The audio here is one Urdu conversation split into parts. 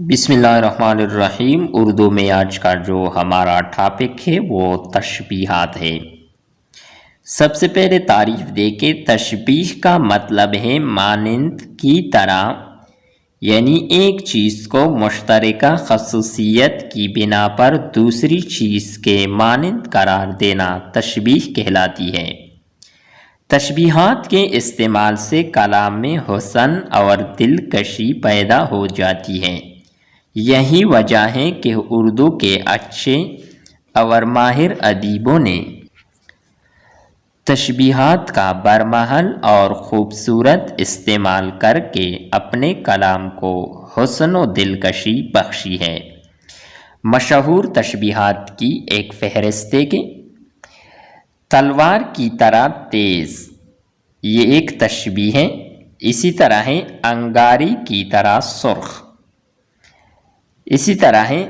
بسم اللہ الرحمن الرحیم۔ اردو میں آج کا جو ہمارا ٹاپک ہے وہ تشبیہات ہے۔ سب سے پہلے تعریف دے کے تشبیہ کا مطلب ہے مانند کی طرح، یعنی ایک چیز کو مشترکہ خصوصیت کی بنا پر دوسری چیز کے مانند قرار دینا تشبیہ کہلاتی ہے۔ تشبیہات کے استعمال سے کلام میں حسن اور دلکشی پیدا ہو جاتی ہے۔ یہی وجہ ہے کہ اردو کے اچھے اور ماہر ادیبوں نے تشبیہات کا برمحل اور خوبصورت استعمال کر کے اپنے کلام کو حسن و دلکشی بخشی ہے۔ مشہور تشبیہات کی ایک فہرست ہے کہ تلوار کی طرح تیز، یہ ایک تشبیہ ہے۔ اسی طرح ہے انگاری کی طرح سرخ، اسی طرح ہے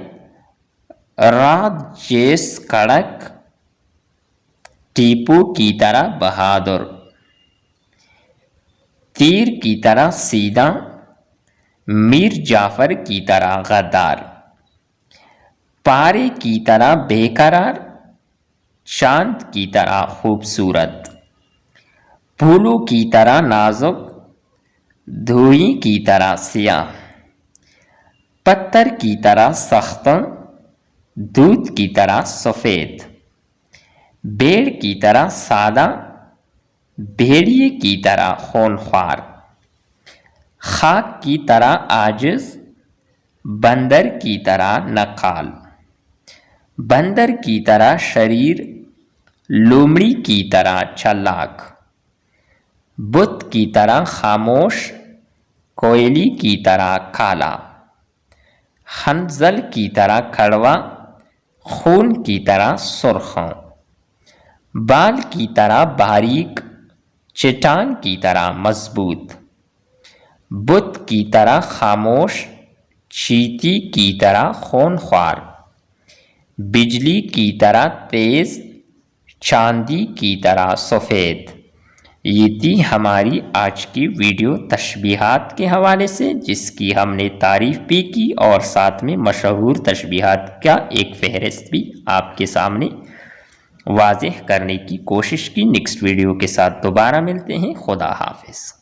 رات جیس کڑک، ٹیپو کی طرح بہادر، تیر کی طرح سیدھا، میر جعفر کی طرح غدار، پارے کی طرح بے قرار، چاند کی طرح خوبصورت، پھولوں کی طرح نازک، دھوئی کی طرح سیاہ، پتھر کی طرح سخت، دودھ کی طرح سفید، بیڑ کی طرح سادہ، بھیڑیے کی طرح خونخوار، خاک کی طرح عاجز، بندر کی طرح نقال، بندر کی طرح شریر، لومڑی کی طرح چالاک، بت کی طرح خاموش، کوئلی کی طرح کالا، حنظل کی طرح کڑوا، خون کی طرح سرخوں، بال کی طرح باریک، چٹان کی طرح مضبوط، بت کی طرح خاموش، چیتی کی طرح خونخوار، بجلی کی طرح تیز، چاندی کی طرح سفید۔ یہ تھی ہماری آج کی ویڈیو تشبیہات کے حوالے سے، جس کی ہم نے تعریف بھی کی اور ساتھ میں مشہور تشبیہات کا ایک فہرست بھی آپ کے سامنے واضح کرنے کی کوشش کی۔ نیکسٹ ویڈیو کے ساتھ دوبارہ ملتے ہیں۔ خدا حافظ۔